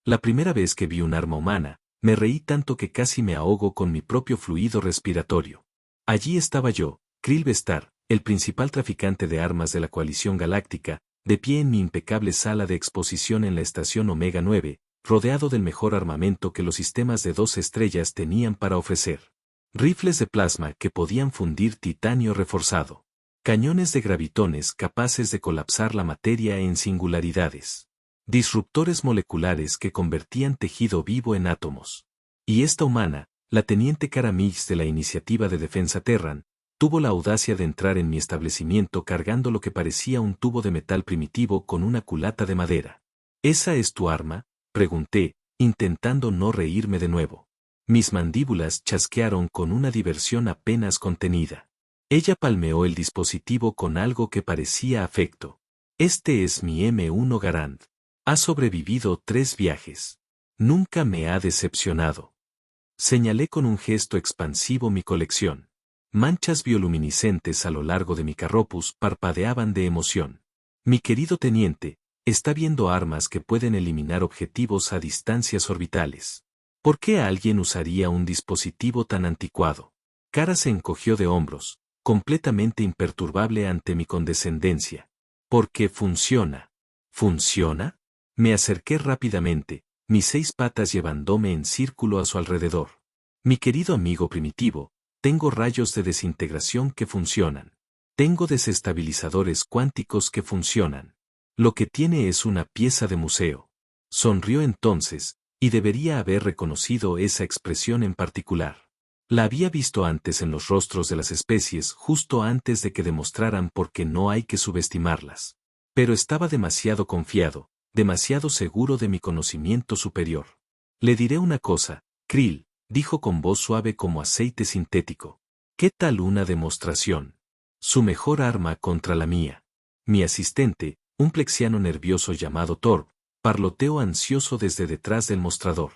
La primera vez que vi un arma humana, me reí tanto que casi me ahogo con mi propio fluido respiratorio. Allí estaba yo, Krill Vestar, el principal traficante de armas de la coalición galáctica, de pie en mi impecable sala de exposición en la estación Omega 9, rodeado del mejor armamento que los sistemas de 2 estrellas tenían para ofrecer. Rifles de plasma que podían fundir titanio reforzado. Cañones de gravitones capaces de colapsar la materia en singularidades. Disruptores moleculares que convertían tejido vivo en átomos. Y esta humana, la teniente Cara Mix de la Iniciativa de Defensa Terran, tuvo la audacia de entrar en mi establecimiento cargando lo que parecía un tubo de metal primitivo con una culata de madera. ¿Esa es tu arma?, pregunté, intentando no reírme de nuevo. Mis mandíbulas chasquearon con una diversión apenas contenida. Ella palmeó el dispositivo con algo que parecía afecto. Este es mi M1 Garand. Ha sobrevivido 3 viajes. Nunca me ha decepcionado. Señalé con un gesto expansivo mi colección. Manchas bioluminiscentes a lo largo de mi carropus parpadeaban de emoción. Mi querido teniente, está viendo armas que pueden eliminar objetivos a distancias orbitales. ¿Por qué alguien usaría un dispositivo tan anticuado? Cara se encogió de hombros, completamente imperturbable ante mi condescendencia. Porque funciona. ¿Funciona? Me acerqué rápidamente, mis 6 patas llevándome en círculo a su alrededor. Mi querido amigo primitivo, tengo rayos de desintegración que funcionan. Tengo desestabilizadores cuánticos que funcionan. Lo que tiene es una pieza de museo. Sonrió entonces, y debería haber reconocido esa expresión en particular. La había visto antes en los rostros de las especies justo antes de que demostraran por qué no hay que subestimarlas. Pero estaba demasiado confiado, demasiado seguro de mi conocimiento superior. Le diré una cosa, Krill, dijo con voz suave como aceite sintético. ¿Qué tal una demostración? Su mejor arma contra la mía. Mi asistente, un plexiano nervioso llamado Torb, parloteó ansioso desde detrás del mostrador.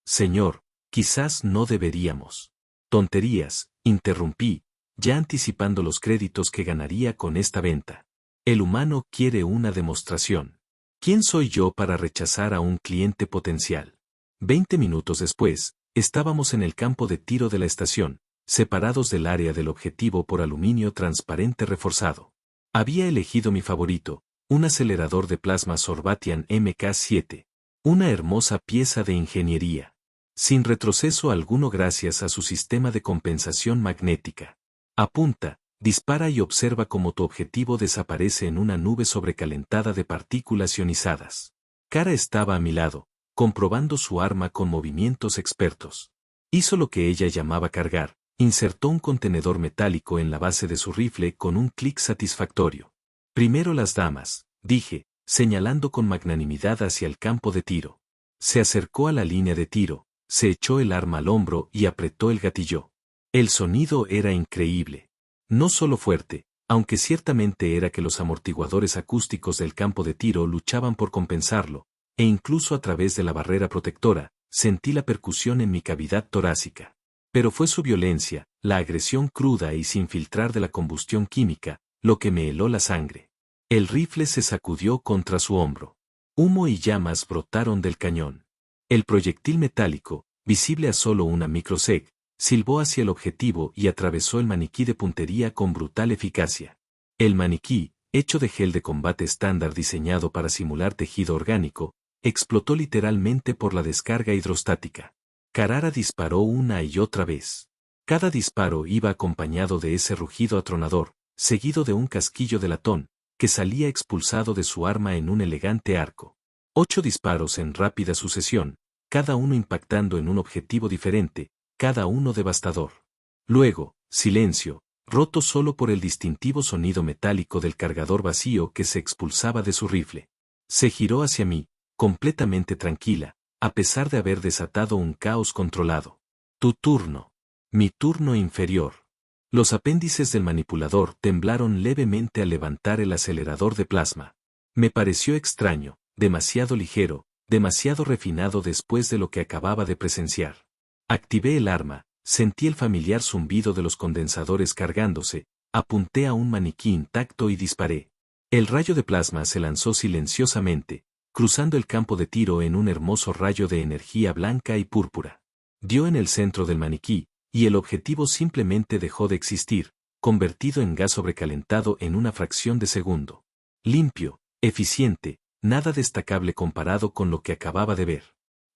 Señor, quizás no deberíamos. Tonterías, interrumpí, ya anticipando los créditos que ganaría con esta venta. El humano quiere una demostración. ¿Quién soy yo para rechazar a un cliente potencial? 20 minutos después, estábamos en el campo de tiro de la estación, separados del área del objetivo por aluminio transparente reforzado. Había elegido mi favorito, un acelerador de plasma Sorbatian MK7. Una hermosa pieza de ingeniería. Sin retroceso alguno gracias a su sistema de compensación magnética. Apunta, dispara y observa cómo tu objetivo desaparece en una nube sobrecalentada de partículas ionizadas. Cara estaba a mi lado, comprobando su arma con movimientos expertos. Hizo lo que ella llamaba cargar, insertó un contenedor metálico en la base de su rifle con un clic satisfactorio. Primero las damas, dije, señalando con magnanimidad hacia el campo de tiro. Se acercó a la línea de tiro, se echó el arma al hombro y apretó el gatillo. El sonido era increíble. No solo fuerte, aunque ciertamente era que los amortiguadores acústicos del campo de tiro luchaban por compensarlo, e incluso a través de la barrera protectora, sentí la percusión en mi cavidad torácica. Pero fue su violencia, la agresión cruda y sin filtrar de la combustión química, lo que me heló la sangre. El rifle se sacudió contra su hombro. Humo y llamas brotaron del cañón. El proyectil metálico, visible a solo una microsec, silbó hacia el objetivo y atravesó el maniquí de puntería con brutal eficacia. El maniquí, hecho de gel de combate estándar diseñado para simular tejido orgánico, explotó literalmente por la descarga hidrostática. Carrara disparó una y otra vez. Cada disparo iba acompañado de ese rugido atronador, seguido de un casquillo de latón, que salía expulsado de su arma en un elegante arco. 8 disparos en rápida sucesión, cada uno impactando en un objetivo diferente, cada uno devastador. Luego, silencio, roto solo por el distintivo sonido metálico del cargador vacío que se expulsaba de su rifle. Se giró hacia mí, completamente tranquila, a pesar de haber desatado un caos controlado. Tu turno. Mi turno inferior. Los apéndices del manipulador temblaron levemente al levantar el acelerador de plasma. Me pareció extraño, demasiado ligero, demasiado refinado después de lo que acababa de presenciar. Activé el arma, sentí el familiar zumbido de los condensadores cargándose, apunté a un maniquí intacto y disparé. El rayo de plasma se lanzó silenciosamente, cruzando el campo de tiro en un hermoso rayo de energía blanca y púrpura. Dio en el centro del maniquí, y el objetivo simplemente dejó de existir, convertido en gas sobrecalentado en una fracción de segundo. Limpio, eficiente, nada destacable comparado con lo que acababa de ver.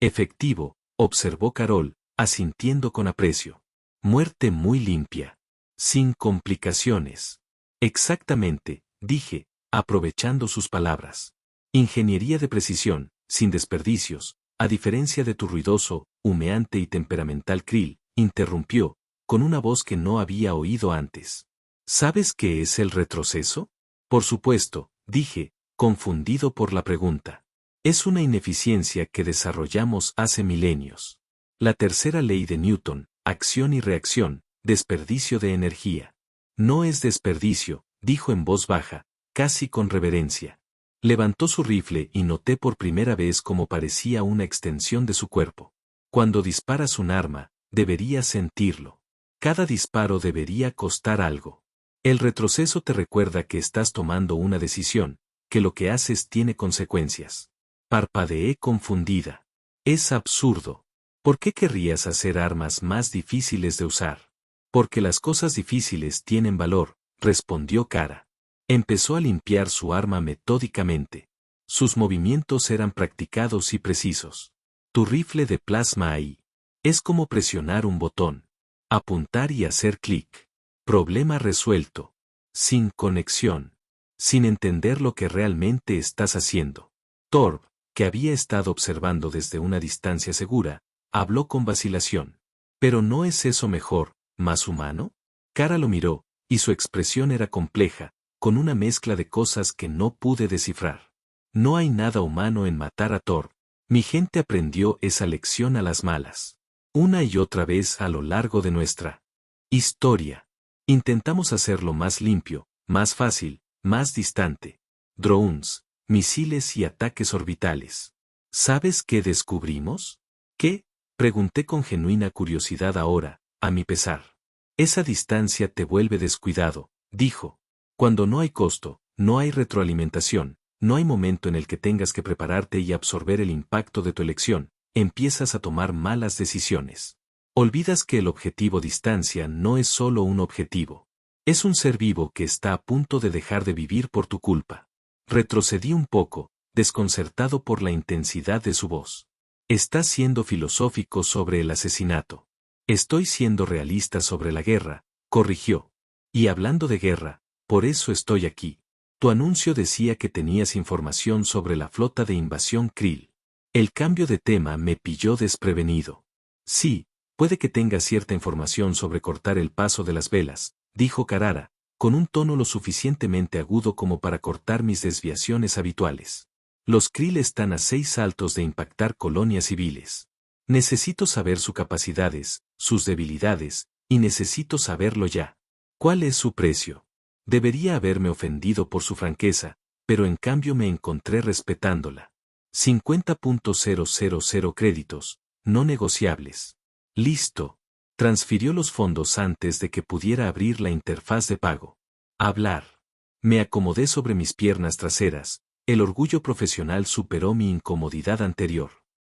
Efectivo, observó Carol, asintiendo con aprecio. Muerte muy limpia. Sin complicaciones. Exactamente, dije, aprovechando sus palabras. Ingeniería de precisión, sin desperdicios, a diferencia de tu ruidoso, humeante y temperamental Krill, interrumpió, con una voz que no había oído antes. ¿Sabes qué es el retroceso? Por supuesto, dije, confundido por la pregunta. Es una ineficiencia que desarrollamos hace milenios. La tercera ley de Newton, acción y reacción, desperdicio de energía. No es desperdicio, dijo en voz baja, casi con reverencia. Levantó su rifle y noté por primera vez cómo parecía una extensión de su cuerpo. Cuando disparas un arma, deberías sentirlo. Cada disparo debería costar algo. El retroceso te recuerda que estás tomando una decisión, que lo que haces tiene consecuencias. Parpadeé confundida. Es absurdo. ¿Por qué querrías hacer armas más difíciles de usar? Porque las cosas difíciles tienen valor, respondió Kara. Empezó a limpiar su arma metódicamente. Sus movimientos eran practicados y precisos. Tu rifle de plasma ahí. Es como presionar un botón. Apuntar y hacer clic. Problema resuelto. Sin conexión. Sin entender lo que realmente estás haciendo. Torb, que había estado observando desde una distancia segura, habló con vacilación. ¿Pero no es eso mejor, más humano? Kara lo miró, y su expresión era compleja, con una mezcla de cosas que no pude descifrar. No hay nada humano en matar a Torb. Mi gente aprendió esa lección a las malas. Una y otra vez a lo largo de nuestra historia. Intentamos hacerlo más limpio, más fácil, más distante. Drones, misiles y ataques orbitales. ¿Sabes qué descubrimos? ¿Qué? Pregunté con genuina curiosidad ahora, a mi pesar. Esa distancia te vuelve descuidado, dijo. Cuando no hay costo, no hay retroalimentación, no hay momento en el que tengas que prepararte y absorber el impacto de tu elección, empiezas a tomar malas decisiones. Olvidas que el objetivo distancia no es solo un objetivo. Es un ser vivo que está a punto de dejar de vivir por tu culpa. Retrocedí un poco, desconcertado por la intensidad de su voz. Estás siendo filosófico sobre el asesinato. Estoy siendo realista sobre la guerra, corrigió. Y hablando de guerra, por eso estoy aquí. Tu anuncio decía que tenías información sobre la flota de invasión Krill. El cambio de tema me pilló desprevenido. Sí, puede que tenga cierta información sobre cortar el paso de las velas, dijo Karara, con un tono lo suficientemente agudo como para cortar mis desviaciones habituales. Los Krill están a 6 saltos de impactar colonias civiles. Necesito saber sus capacidades, sus debilidades, y necesito saberlo ya. ¿Cuál es su precio? Debería haberme ofendido por su franqueza, pero en cambio me encontré respetándola. 50.000 créditos, no negociables. Listo. Transfirió los fondos antes de que pudiera abrir la interfaz de pago. Hablar. Me acomodé sobre mis piernas traseras, el orgullo profesional superó mi incomodidad anterior.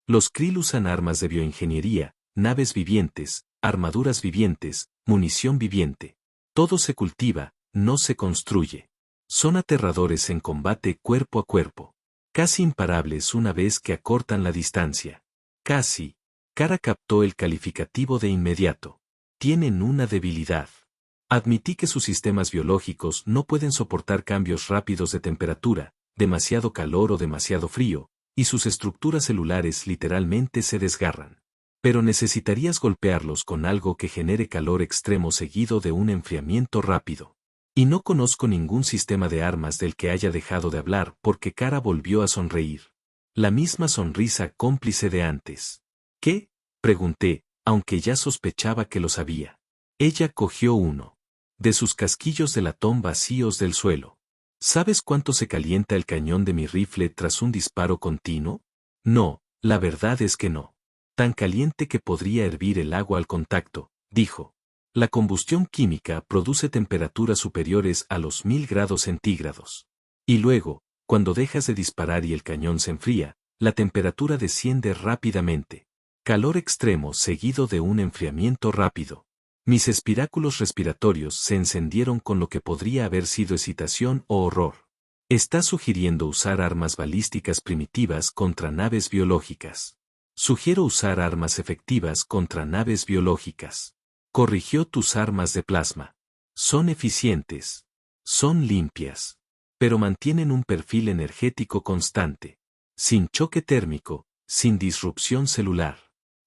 Los Krill usan armas de bioingeniería, naves vivientes, armaduras vivientes, munición viviente. Todo se cultiva, no se construye. Son aterradores en combate cuerpo a cuerpo. Casi imparables una vez que acortan la distancia. Casi. Kara captó el calificativo de inmediato. Tienen una debilidad. Admití que sus sistemas biológicos no pueden soportar cambios rápidos de temperatura, demasiado calor o demasiado frío, y sus estructuras celulares literalmente se desgarran. Pero necesitarías golpearlos con algo que genere calor extremo seguido de un enfriamiento rápido. Y no conozco ningún sistema de armas del que haya dejado de hablar porque Kara volvió a sonreír. La misma sonrisa cómplice de antes. ¿Qué? Pregunté, aunque ya sospechaba que lo sabía. Ella cogió uno de sus casquillos de latón vacíos del suelo. ¿Sabes cuánto se calienta el cañón de mi rifle tras un disparo continuo? No, la verdad es que no. Tan caliente que podría hervir el agua al contacto, dijo. La combustión química produce temperaturas superiores a los 1000 grados centígrados. Y luego, Cuando dejas de disparar y el cañón se enfría, la temperatura desciende rápidamente. Calor extremo seguido de un enfriamiento rápido. Mis espiráculos respiratorios se encendieron con lo que podría haber sido excitación o horror. Estás sugiriendo usar armas balísticas primitivas contra naves biológicas. Sugiero usar armas efectivas contra naves biológicas. Corrigió tus armas de plasma. Son eficientes. Son limpias. Pero mantienen un perfil energético constante. Sin choque térmico, sin disrupción celular.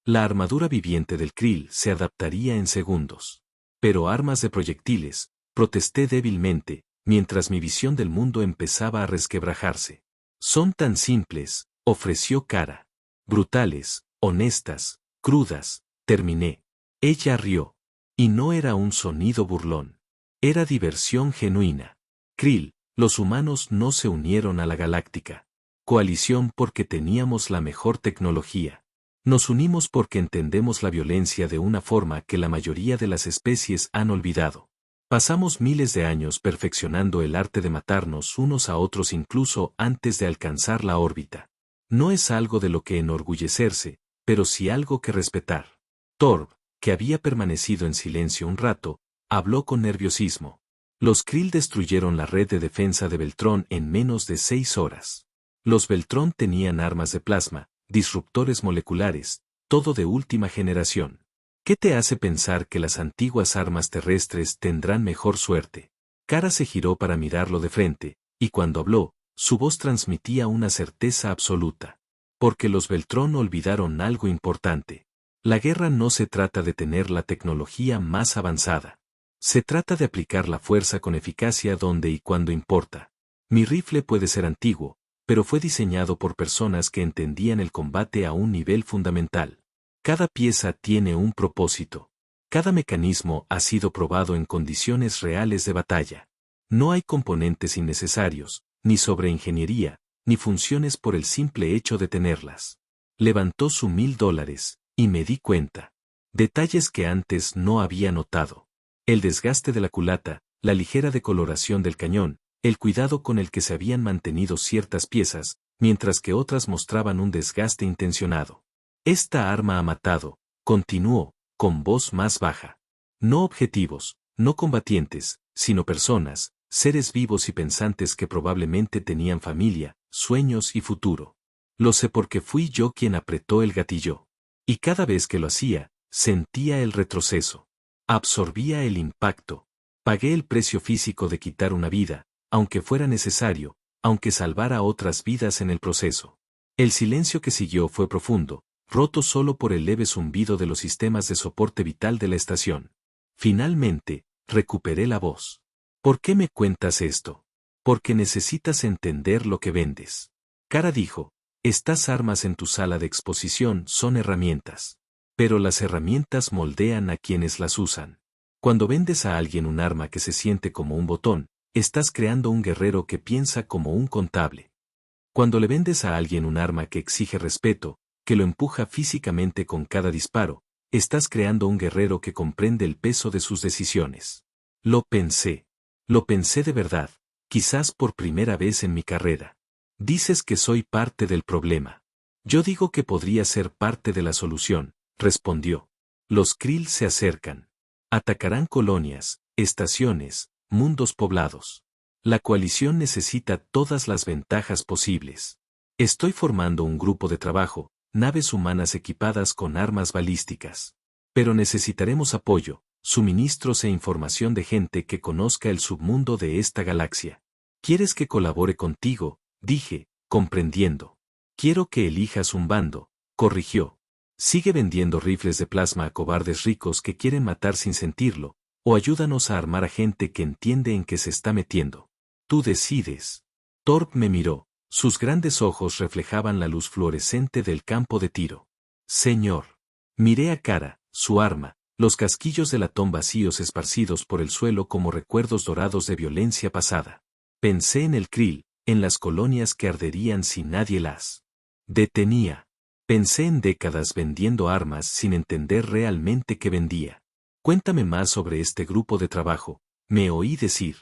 La armadura viviente del Krill se adaptaría en segundos. Pero armas de proyectiles, protesté débilmente, mientras mi visión del mundo empezaba a resquebrajarse. Son tan simples, ofreció Kara. Brutales, honestas, crudas, terminé. Ella rió. Y no era un sonido burlón. Era diversión genuina. Krill, los humanos no se unieron a la galáctica coalición porque teníamos la mejor tecnología. Nos unimos porque entendemos la violencia de una forma que la mayoría de las especies han olvidado. Pasamos miles de años perfeccionando el arte de matarnos unos a otros incluso antes de alcanzar la órbita. No es algo de lo que enorgullecerse, pero sí algo que respetar. Torb, que había permanecido en silencio un rato, habló con nerviosismo. Los Krill destruyeron la red de defensa de Beltrón en menos de 6 horas. Los Beltrón tenían armas de plasma, disruptores moleculares, todo de última generación. ¿Qué te hace pensar que las antiguas armas terrestres tendrán mejor suerte? Kara se giró para mirarlo de frente, y cuando habló, su voz transmitía una certeza absoluta. Porque los Beltrón olvidaron algo importante. La guerra no se trata de tener la tecnología más avanzada. Se trata de aplicar la fuerza con eficacia donde y cuando importa. Mi rifle puede ser antiguo, pero fue diseñado por personas que entendían el combate a un nivel fundamental. Cada pieza tiene un propósito. Cada mecanismo ha sido probado en condiciones reales de batalla. No hay componentes innecesarios, ni sobreingeniería, ni funciones por el simple hecho de tenerlas. Levantó su $1000, y me di cuenta. Detalles que antes no había notado. El desgaste de la culata, la ligera decoloración del cañón, el cuidado con el que se habían mantenido ciertas piezas, mientras que otras mostraban un desgaste intencionado. Esta arma ha matado, continuó, con voz más baja. No objetivos, no combatientes, sino personas, seres vivos y pensantes que probablemente tenían familia, sueños y futuro. Lo sé porque fui yo quien apretó el gatillo. Y cada vez que lo hacía, sentía el retroceso. Absorbía el impacto. Pagué el precio físico de quitar una vida, aunque fuera necesario, aunque salvara otras vidas en el proceso. El silencio que siguió fue profundo, roto solo por el leve zumbido de los sistemas de soporte vital de la estación. Finalmente, recuperé la voz. ¿Por qué me cuentas esto? Porque necesitas entender lo que vendes. Kara dijo, estas armas en tu sala de exposición son herramientas. Pero las herramientas moldean a quienes las usan. Cuando vendes a alguien un arma que se siente como un botón, estás creando un guerrero que piensa como un contable. Cuando le vendes a alguien un arma que exige respeto, que lo empuja físicamente con cada disparo, estás creando un guerrero que comprende el peso de sus decisiones. Lo pensé. Lo pensé de verdad, quizás por primera vez en mi carrera. Dices que soy parte del problema. Yo digo que podría ser parte de la solución, respondió. Los Krill se acercan. Atacarán colonias, estaciones, mundos poblados. La coalición necesita todas las ventajas posibles. Estoy formando un grupo de trabajo, naves humanas equipadas con armas balísticas. Pero necesitaremos apoyo, suministros e información de gente que conozca el submundo de esta galaxia. ¿Quieres que colabore contigo? Dije, comprendiendo. Quiero que elijas un bando, corrigió. Sigue vendiendo rifles de plasma a cobardes ricos que quieren matar sin sentirlo, o ayúdanos a armar a gente que entiende en qué se está metiendo. Tú decides. Torb me miró, sus grandes ojos reflejaban la luz fluorescente del campo de tiro. Señor. Miré a Kara, su arma, los casquillos de latón vacíos esparcidos por el suelo como recuerdos dorados de violencia pasada. Pensé en el Krill, en las colonias que arderían si nadie las detenía. Pensé en décadas vendiendo armas sin entender realmente qué vendía. Cuéntame más sobre este grupo de trabajo, me oí decir.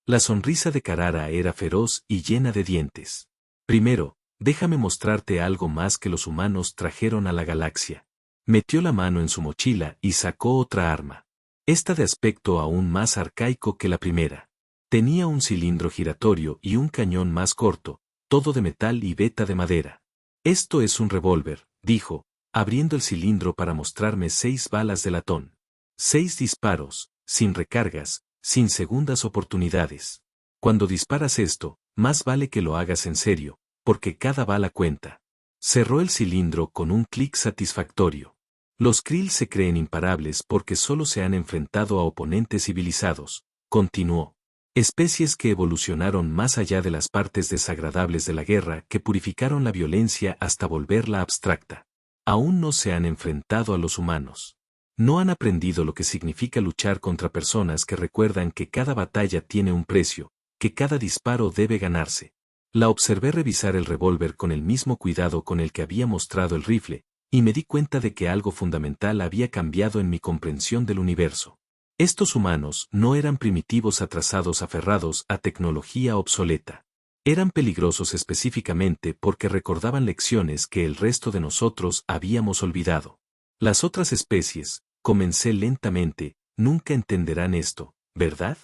La sonrisa de Karara era feroz y llena de dientes. Primero, déjame mostrarte algo más que los humanos trajeron a la galaxia. Metió la mano en su mochila y sacó otra arma. Esta de aspecto aún más arcaico que la primera. Tenía un cilindro giratorio y un cañón más corto, todo de metal y veta de madera. Esto es un revólver, dijo, abriendo el cilindro para mostrarme 6 balas de latón. 6 disparos, sin recargas, sin segundas oportunidades. Cuando disparas esto, más vale que lo hagas en serio, porque cada bala cuenta. Cerró el cilindro con un clic satisfactorio. Los Krill se creen imparables porque solo se han enfrentado a oponentes civilizados, continuó. Especies que evolucionaron más allá de las partes desagradables de la guerra que purificaron la violencia hasta volverla abstracta. Aún no se han enfrentado a los humanos. No han aprendido lo que significa luchar contra personas que recuerdan que cada batalla tiene un precio, que cada disparo debe ganarse. La observé revisar el revólver con el mismo cuidado con el que había mostrado el rifle, y me di cuenta de que algo fundamental había cambiado en mi comprensión del universo. Estos humanos no eran primitivos atrasados aferrados a tecnología obsoleta. Eran peligrosos específicamente porque recordaban lecciones que el resto de nosotros habíamos olvidado. Las otras especies, comencé lentamente, nunca entenderán esto, ¿verdad?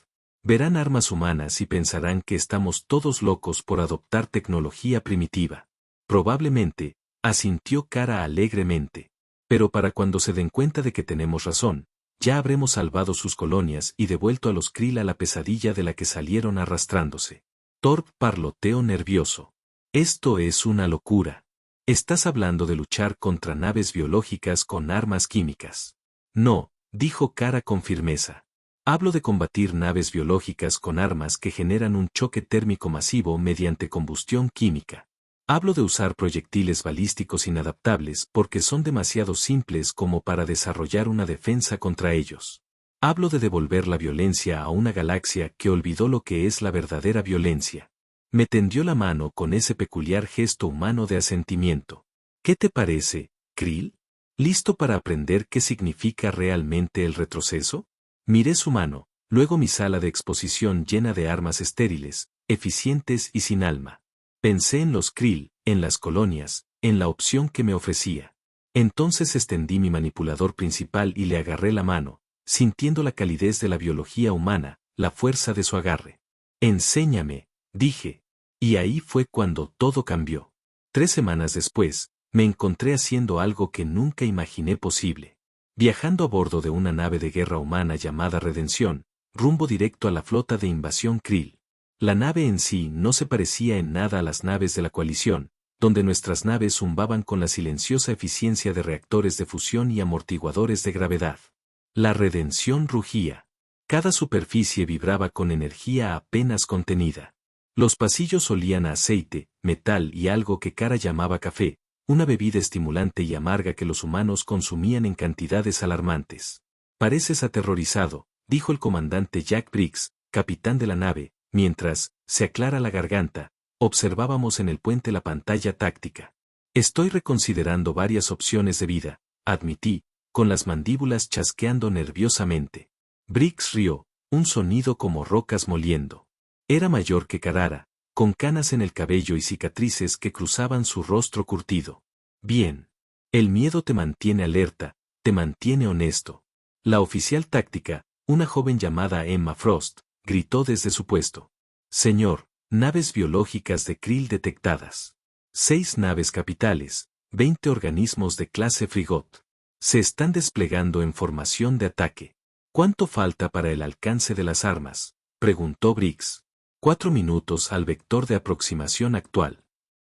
Verán armas humanas y pensarán que estamos todos locos por adoptar tecnología primitiva. Probablemente, asintió Kara alegremente. Pero para cuando se den cuenta de que tenemos razón, ya habremos salvado sus colonias y devuelto a los Krill a la pesadilla de la que salieron arrastrándose. Torp parloteó nervioso. Esto es una locura. Estás hablando de luchar contra naves biológicas con armas químicas. No, dijo Kara con firmeza. Hablo de combatir naves biológicas con armas que generan un choque térmico masivo mediante combustión química. Hablo de usar proyectiles balísticos inadaptables porque son demasiado simples como para desarrollar una defensa contra ellos. Hablo de devolver la violencia a una galaxia que olvidó lo que es la verdadera violencia. Me tendió la mano con ese peculiar gesto humano de asentimiento. ¿Qué te parece, Krill? ¿Listo para aprender qué significa realmente el retroceso? Miré su mano, luego mi sala de exposición llena de armas estériles, eficientes y sin alma. Pensé en los Krill, en las colonias, en la opción que me ofrecía. Entonces extendí mi manipulador principal y le agarré la mano, sintiendo la calidez de la biología humana, la fuerza de su agarre. Enséñame, dije. Y ahí fue cuando todo cambió. 3 semanas después, me encontré haciendo algo que nunca imaginé posible. Viajando a bordo de una nave de guerra humana llamada Redención, rumbo directo a la flota de invasión Krill. La nave en sí no se parecía en nada a las naves de la coalición, donde nuestras naves zumbaban con la silenciosa eficiencia de reactores de fusión y amortiguadores de gravedad. La Redención rugía. Cada superficie vibraba con energía apenas contenida. Los pasillos olían a aceite, metal y algo que Kara llamaba café, una bebida estimulante y amarga que los humanos consumían en cantidades alarmantes. Pareces aterrorizado, dijo el comandante Jack Briggs, capitán de la nave, mientras, se aclara la garganta, observábamos en el puente la pantalla táctica. Estoy reconsiderando varias opciones de vida, admití, con las mandíbulas chasqueando nerviosamente. Briggs rió, un sonido como rocas moliendo. Era mayor que Karara, con canas en el cabello y cicatrices que cruzaban su rostro curtido. Bien. El miedo te mantiene alerta, te mantiene honesto. La oficial táctica, una joven llamada Emma Frost, gritó desde su puesto. Señor, naves biológicas de Krill detectadas. 6 naves capitales, 20 organismos de clase Frigot. Se están desplegando en formación de ataque. ¿Cuánto falta para el alcance de las armas?, preguntó Briggs. 4 minutos al vector de aproximación actual.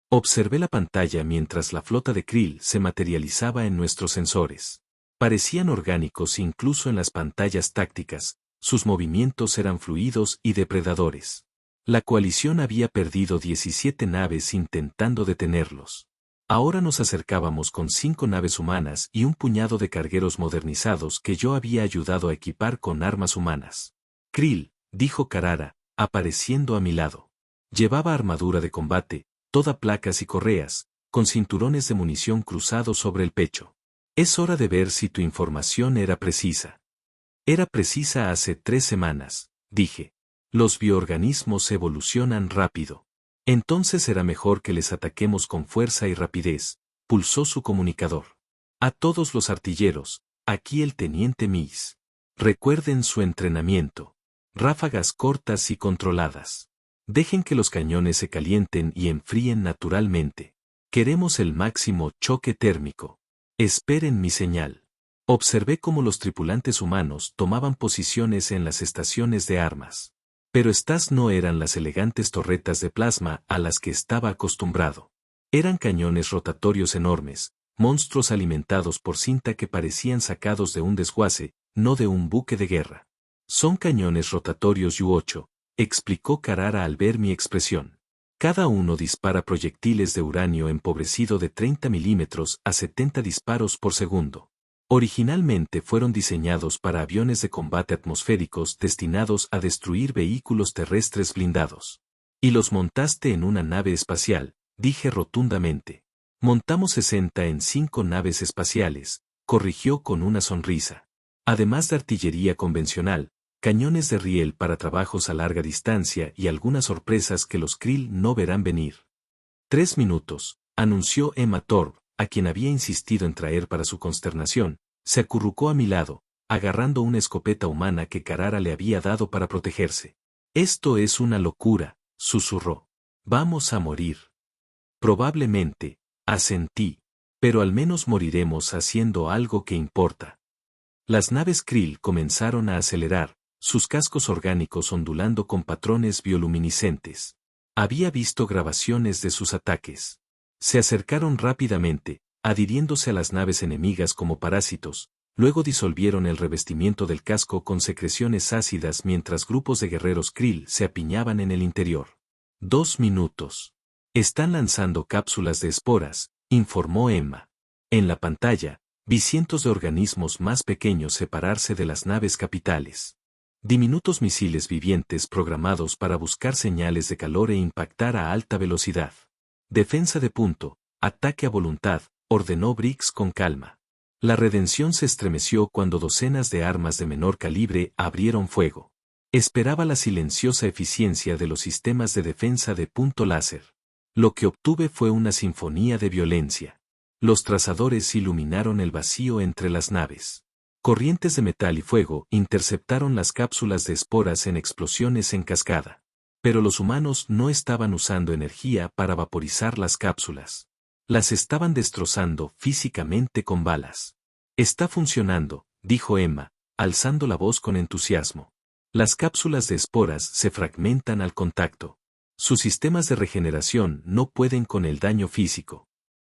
Observé la pantalla mientras la flota de Krill se materializaba en nuestros sensores. Parecían orgánicos incluso en las pantallas tácticas, sus movimientos eran fluidos y depredadores. La coalición había perdido 17 naves intentando detenerlos. Ahora nos acercábamos con 5 naves humanas y un puñado de cargueros modernizados que yo había ayudado a equipar con armas humanas. Krill, dijo Karara, apareciendo a mi lado. Llevaba armadura de combate, toda placas y correas, con cinturones de munición cruzados sobre el pecho. Es hora de ver si tu información era precisa. Era precisa hace 3 semanas, dije. Los bioorganismos evolucionan rápido. Entonces será mejor que les ataquemos con fuerza y rapidez, pulsó su comunicador. A todos los artilleros, aquí el teniente Miss. Recuerden su entrenamiento. Ráfagas cortas y controladas. Dejen que los cañones se calienten y enfríen naturalmente. Queremos el máximo choque térmico. Esperen mi señal. Observé cómo los tripulantes humanos tomaban posiciones en las estaciones de armas. Pero estas no eran las elegantes torretas de plasma a las que estaba acostumbrado. Eran cañones rotatorios enormes, monstruos alimentados por cinta que parecían sacados de un desguace, no de un buque de guerra. Son cañones rotatorios U-8, explicó Carrara al ver mi expresión. Cada uno dispara proyectiles de uranio empobrecido de 30 milímetros a 70 disparos por segundo. Originalmente fueron diseñados para aviones de combate atmosféricos destinados a destruir vehículos terrestres blindados. Y los montaste en una nave espacial, dije rotundamente. Montamos 60 en 5 naves espaciales, corrigió con una sonrisa. Además de artillería convencional, cañones de riel para trabajos a larga distancia y algunas sorpresas que los Krill no verán venir. 3 minutos, anunció Emma Thorpe, a quien había insistido en traer para su consternación, se acurrucó a mi lado, agarrando una escopeta humana que Carrara le había dado para protegerse. Esto es una locura, susurró. Vamos a morir. Probablemente, asentí, pero al menos moriremos haciendo algo que importa. Las naves Krill comenzaron a acelerar, sus cascos orgánicos ondulando con patrones bioluminiscentes. Había visto grabaciones de sus ataques. Se acercaron rápidamente, adhiriéndose a las naves enemigas como parásitos, luego disolvieron el revestimiento del casco con secreciones ácidas mientras grupos de guerreros Krill se apiñaban en el interior. 2 minutos. Están lanzando cápsulas de esporas, informó Emma. En la pantalla, vi cientos de organismos más pequeños separarse de las naves capitales. Diminutos misiles vivientes programados para buscar señales de calor e impactar a alta velocidad. Defensa de punto, ataque a voluntad, ordenó Briggs con calma. La redención se estremeció cuando docenas de armas de menor calibre abrieron fuego. Esperaba la silenciosa eficiencia de los sistemas de defensa de punto láser. Lo que obtuve fue una sinfonía de violencia. Los trazadores iluminaron el vacío entre las naves. Corrientes de metal y fuego interceptaron las cápsulas de esporas en explosiones en cascada. Pero los humanos no estaban usando energía para vaporizar las cápsulas. Las estaban destrozando físicamente con balas. Está funcionando, dijo Emma, alzando la voz con entusiasmo. Las cápsulas de esporas se fragmentan al contacto. Sus sistemas de regeneración no pueden con el daño físico.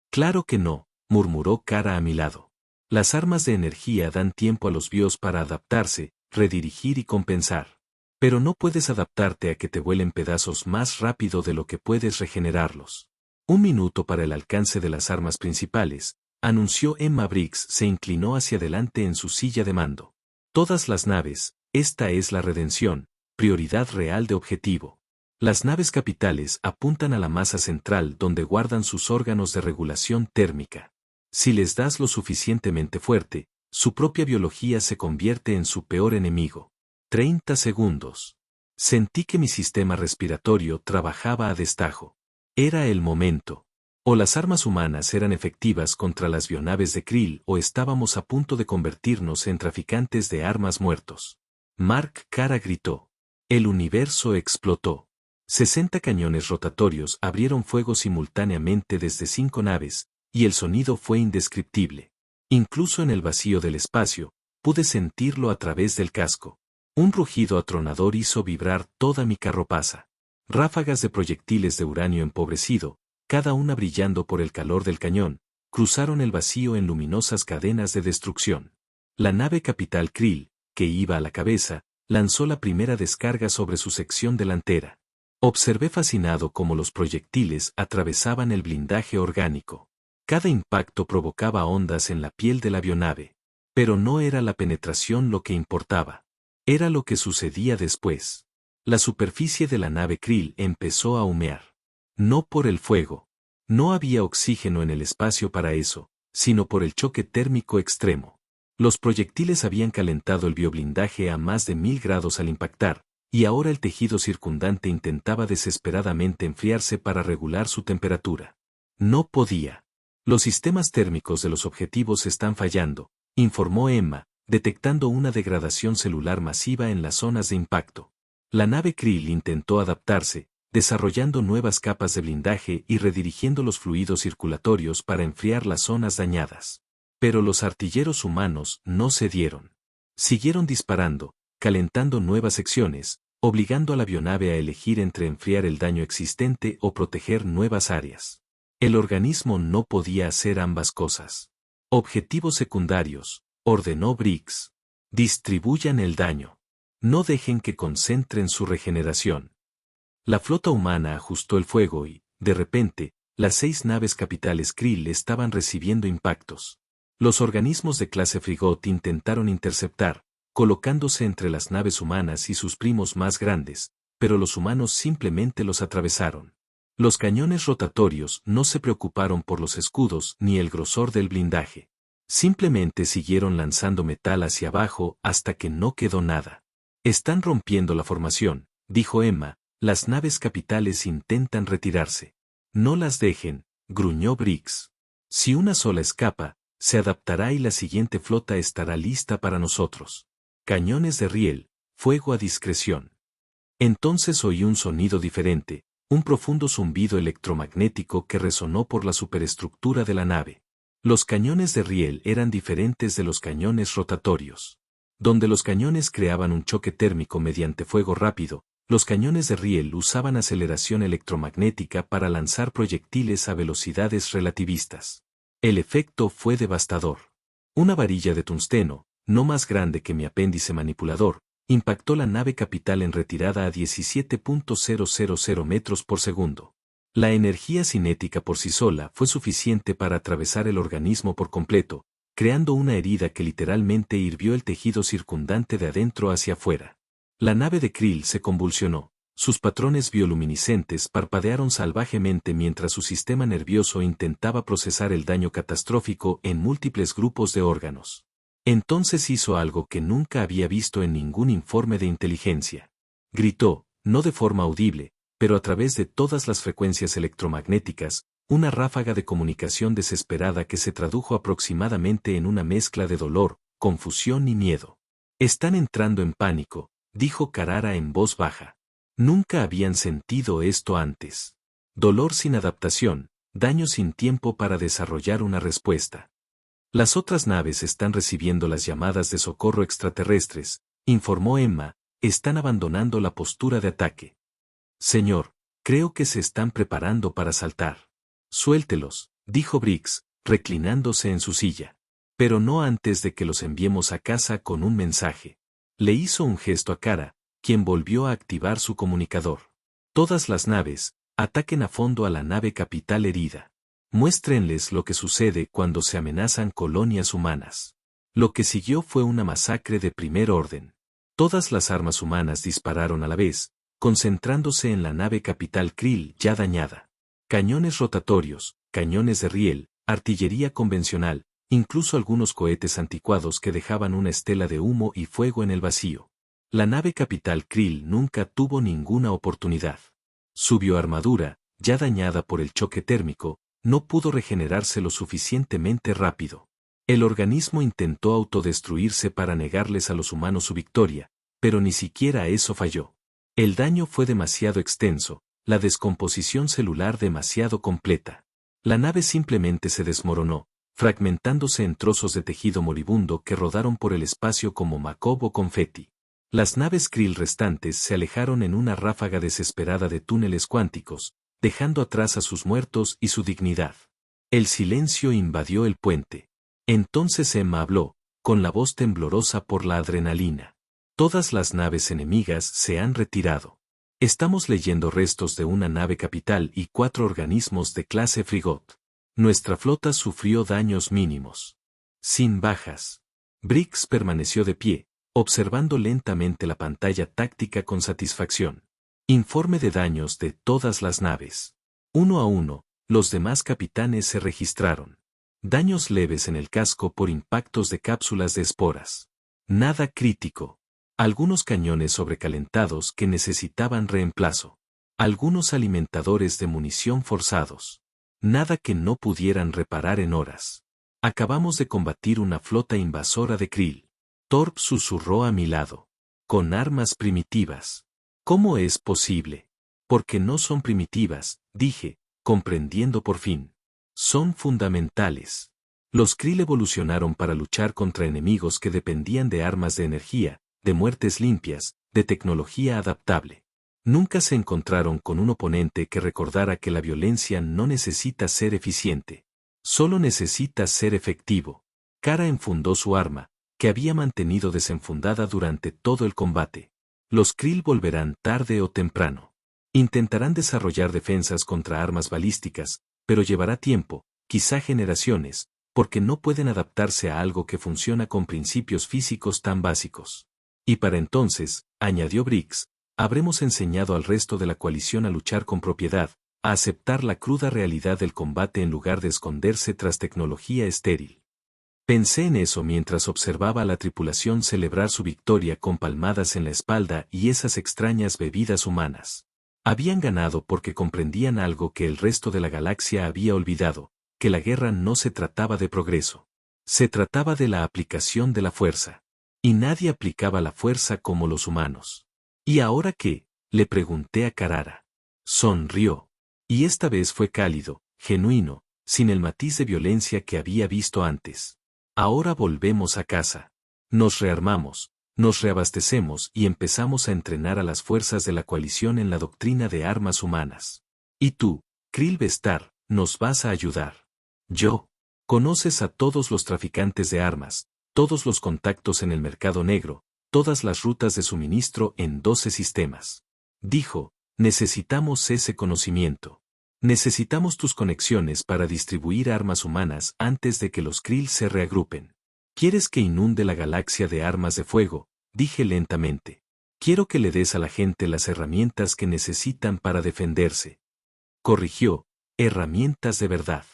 Claro que no, murmuró Cara a mi lado. Las armas de energía dan tiempo a los bios para adaptarse, redirigir y compensar. Pero no puedes adaptarte a que te vuelen pedazos más rápido de lo que puedes regenerarlos. 1 minuto para el alcance de las armas principales, anunció Emma. Briggs se inclinó hacia adelante en su silla de mando. Todas las naves, esta es la redención, prioridad real de objetivo. Las naves capitales apuntan a la masa central donde guardan sus órganos de regulación térmica. Si les das lo suficientemente fuerte, su propia biología se convierte en su peor enemigo. 30 segundos. Sentí que mi sistema respiratorio trabajaba a destajo. Era el momento. O las armas humanas eran efectivas contra las bionaves de Krill o estábamos a punto de convertirnos en traficantes de armas muertos. Mark Cara gritó. El universo explotó. 60 cañones rotatorios abrieron fuego simultáneamente desde 5 naves, y el sonido fue indescriptible. Incluso en el vacío del espacio, pude sentirlo a través del casco. Un rugido atronador hizo vibrar toda mi carropaza. Ráfagas de proyectiles de uranio empobrecido, cada una brillando por el calor del cañón, cruzaron el vacío en luminosas cadenas de destrucción. La nave capital Krill, que iba a la cabeza, lanzó la primera descarga sobre su sección delantera. Observé fascinado cómo los proyectiles atravesaban el blindaje orgánico. Cada impacto provocaba ondas en la piel de la avionave. Pero no era la penetración lo que importaba. Era lo que sucedía después. La superficie de la nave Krill empezó a humear. No por el fuego. No había oxígeno en el espacio para eso, sino por el choque térmico extremo. Los proyectiles habían calentado el bioblindaje a más de 1000 grados al impactar, y ahora el tejido circundante intentaba desesperadamente enfriarse para regular su temperatura. No podía. Los sistemas térmicos de los objetivos están fallando, informó Emma, detectando una degradación celular masiva en las zonas de impacto. La nave Krill intentó adaptarse, desarrollando nuevas capas de blindaje y redirigiendo los fluidos circulatorios para enfriar las zonas dañadas. Pero los artilleros humanos no cedieron. Siguieron disparando, calentando nuevas secciones, obligando a la avionave a elegir entre enfriar el daño existente o proteger nuevas áreas. El organismo no podía hacer ambas cosas. Objetivos secundarios, ordenó Briggs. Distribuyan el daño. No dejen que concentren su regeneración. La flota humana ajustó el fuego y, de repente, las 6 naves capitales Krill estaban recibiendo impactos. Los organismos de clase Frigot intentaron interceptar, colocándose entre las naves humanas y sus primos más grandes, pero los humanos simplemente los atravesaron. Los cañones rotatorios no se preocuparon por los escudos ni el grosor del blindaje. Simplemente siguieron lanzando metal hacia abajo hasta que no quedó nada. Están rompiendo la formación, dijo Emma, las naves capitales intentan retirarse. No las dejen, gruñó Briggs. Si una sola escapa, se adaptará y la siguiente flota estará lista para nosotros. Cañones de riel, fuego a discreción. Entonces oí un sonido diferente, un profundo zumbido electromagnético que resonó por la superestructura de la nave. Los cañones de riel eran diferentes de los cañones rotatorios. Donde los cañones creaban un choque térmico mediante fuego rápido, los cañones de riel usaban aceleración electromagnética para lanzar proyectiles a velocidades relativistas. El efecto fue devastador. Una varilla de tungsteno, no más grande que mi apéndice manipulador, impactó la nave capital en retirada a 17.000 metros por segundo. La energía cinética por sí sola fue suficiente para atravesar el organismo por completo, creando una herida que literalmente hirvió el tejido circundante de adentro hacia afuera. La nave de Krill se convulsionó, sus patrones bioluminiscentes parpadearon salvajemente mientras su sistema nervioso intentaba procesar el daño catastrófico en múltiples grupos de órganos. Entonces hizo algo que nunca había visto en ningún informe de inteligencia. Gritó, no de forma audible, pero a través de todas las frecuencias electromagnéticas, una ráfaga de comunicación desesperada que se tradujo aproximadamente en una mezcla de dolor, confusión y miedo. Están entrando en pánico, dijo Carrara en voz baja. Nunca habían sentido esto antes. Dolor sin adaptación, daño sin tiempo para desarrollar una respuesta. Las otras naves están recibiendo las llamadas de socorro extraterrestres, informó Emma, están abandonando la postura de ataque. Señor, creo que se están preparando para saltar. Suéltelos, dijo Briggs, reclinándose en su silla. Pero no antes de que los enviemos a casa con un mensaje. Le hizo un gesto a Kara, quien volvió a activar su comunicador. Todas las naves, ataquen a fondo a la nave capital herida. Muéstrenles lo que sucede cuando se amenazan colonias humanas. Lo que siguió fue una masacre de primer orden. Todas las armas humanas dispararon a la vez, concentrándose en la nave capital Krill ya dañada. Cañones rotatorios, cañones de riel, artillería convencional, incluso algunos cohetes anticuados que dejaban una estela de humo y fuego en el vacío. La nave capital Krill nunca tuvo ninguna oportunidad. Su bioarmadura, ya dañada por el choque térmico, no pudo regenerarse lo suficientemente rápido. El organismo intentó autodestruirse para negarles a los humanos su victoria, pero ni siquiera eso falló. El daño fue demasiado extenso, la descomposición celular demasiado completa. La nave simplemente se desmoronó, fragmentándose en trozos de tejido moribundo que rodaron por el espacio como macob o confeti. Las naves Krill restantes se alejaron en una ráfaga desesperada de túneles cuánticos, dejando atrás a sus muertos y su dignidad. El silencio invadió el puente. Entonces Emma habló, con la voz temblorosa por la adrenalina. Todas las naves enemigas se han retirado. Estamos leyendo restos de una nave capital y 4 organismos de clase Frigot. Nuestra flota sufrió daños mínimos. Sin bajas. Briggs permaneció de pie, observando lentamente la pantalla táctica con satisfacción. Informe de daños de todas las naves. Uno a uno, los demás capitanes se registraron. Daños leves en el casco por impactos de cápsulas de esporas. Nada crítico. algunos cañones sobrecalentados que necesitaban reemplazo, algunos alimentadores de munición forzados. Nada que no pudieran reparar en horas. Acabamos de combatir una flota invasora de Krill. Torb susurró a mi lado. Con armas primitivas. ¿Cómo es posible? Porque no son primitivas, dije, comprendiendo por fin. Son fundamentales. Los Krill evolucionaron para luchar contra enemigos que dependían de armas de energía, de muertes limpias, de tecnología adaptable. Nunca se encontraron con un oponente que recordara que la violencia no necesita ser eficiente. Solo necesita ser efectivo. Kara enfundó su arma, que había mantenido desenfundada durante todo el combate. Los Krill volverán tarde o temprano. Intentarán desarrollar defensas contra armas balísticas, pero llevará tiempo, quizá generaciones, porque no pueden adaptarse a algo que funciona con principios físicos tan básicos. Y para entonces, añadió Briggs, habremos enseñado al resto de la coalición a luchar con propiedad, a aceptar la cruda realidad del combate en lugar de esconderse tras tecnología estéril. Pensé en eso mientras observaba a la tripulación celebrar su victoria con palmadas en la espalda y esas extrañas bebidas humanas. Habían ganado porque comprendían algo que el resto de la galaxia había olvidado, que la guerra no se trataba de progreso. Se trataba de la aplicación de la fuerza. Y nadie aplicaba la fuerza como los humanos. ¿Y ahora qué? Le pregunté a Karara. Sonrió. Y esta vez fue cálido, genuino, sin el matiz de violencia que había visto antes. Ahora volvemos a casa. Nos rearmamos, nos reabastecemos y empezamos a entrenar a las fuerzas de la coalición en la doctrina de armas humanas. Y tú, Krill Vestar, nos vas a ayudar. Yo. Conoces a todos los traficantes de armas, todos los contactos en el mercado negro, todas las rutas de suministro en 12 sistemas. Dijo, necesitamos ese conocimiento. Necesitamos tus conexiones para distribuir armas humanas antes de que los Krill se reagrupen. ¿Quieres que inunde la galaxia de armas de fuego? Dije lentamente. Quiero que le des a la gente las herramientas que necesitan para defenderse. Corrigió, herramientas de verdad.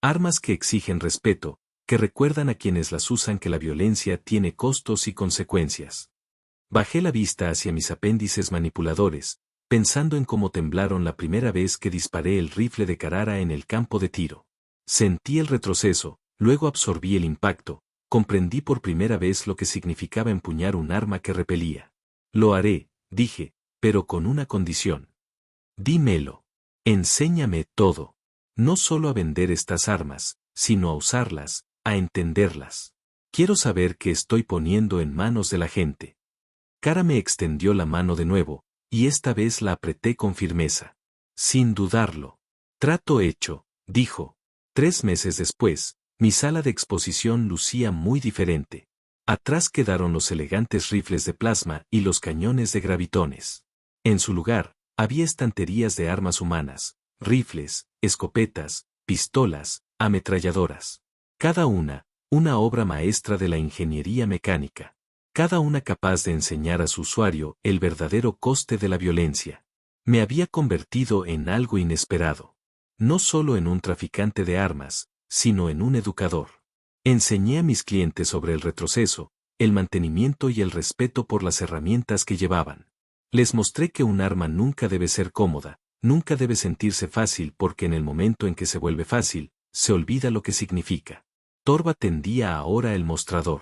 Armas que exigen respeto, que recuerdan a quienes las usan que la violencia tiene costos y consecuencias. Bajé la vista hacia mis apéndices manipuladores, pensando en cómo temblaron la primera vez que disparé el rifle de Karara en el campo de tiro. Sentí el retroceso, luego absorbí el impacto, comprendí por primera vez lo que significaba empuñar un arma que repelía. Lo haré, dije, pero con una condición. Dímelo. Enséñame todo. No solo a vender estas armas, sino a usarlas, a entenderlas. Quiero saber qué estoy poniendo en manos de la gente. Kara me extendió la mano de nuevo, y esta vez la apreté con firmeza. Sin dudarlo. Trato hecho, dijo. 3 meses después, mi sala de exposición lucía muy diferente. Atrás quedaron los elegantes rifles de plasma y los cañones de gravitones. En su lugar, había estanterías de armas humanas, rifles, escopetas, pistolas, ametralladoras. Cada una obra maestra de la ingeniería mecánica. Cada una capaz de enseñar a su usuario el verdadero coste de la violencia. Me había convertido en algo inesperado. No solo en un traficante de armas, sino en un educador. Enseñé a mis clientes sobre el retroceso, el mantenimiento y el respeto por las herramientas que llevaban. Les mostré que un arma nunca debe ser cómoda, nunca debe sentirse fácil porque en el momento en que se vuelve fácil, se olvida lo que significa. Torba tendía ahora el mostrador.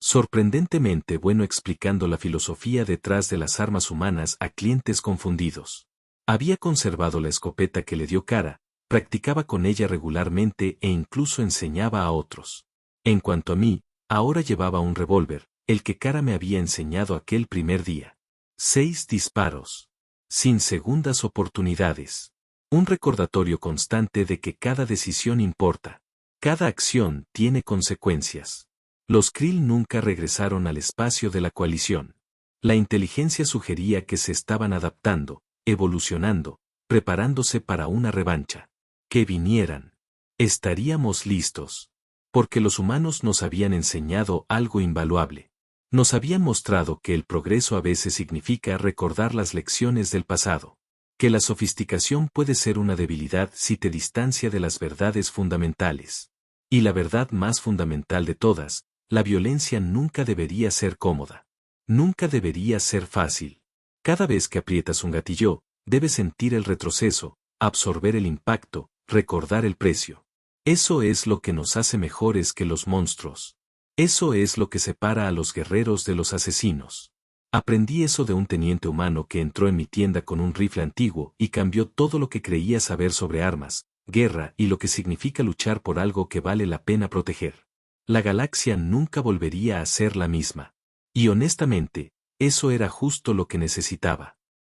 Sorprendentemente bueno explicando la filosofía detrás de las armas humanas a clientes confundidos. Había conservado la escopeta que le dio Kara, practicaba con ella regularmente e incluso enseñaba a otros. En cuanto a mí, ahora llevaba un revólver, el que Kara me había enseñado aquel primer día. 6 disparos. Sin segundas oportunidades. Un recordatorio constante de que cada decisión importa. Cada acción tiene consecuencias. Los Krill nunca regresaron al espacio de la coalición. La inteligencia sugería que se estaban adaptando, evolucionando, preparándose para una revancha. Que vinieran. Estaríamos listos. Porque los humanos nos habían enseñado algo invaluable. Nos habían mostrado que el progreso a veces significa recordar las lecciones del pasado. Que la sofisticación puede ser una debilidad si te distancia de las verdades fundamentales. Y la verdad más fundamental de todas, la violencia nunca debería ser cómoda. Nunca debería ser fácil. Cada vez que aprietas un gatillo, debes sentir el retroceso, absorber el impacto, recordar el precio. Eso es lo que nos hace mejores que los monstruos. Eso es lo que separa a los guerreros de los asesinos. Aprendí eso de un teniente humano que entró en mi tienda con un rifle antiguo y cambió todo lo que creía saber sobre armas, guerra y lo que significa luchar por algo que vale la pena proteger. La galaxia nunca volvería a ser la misma. Y honestamente, eso era justo lo que necesitaba.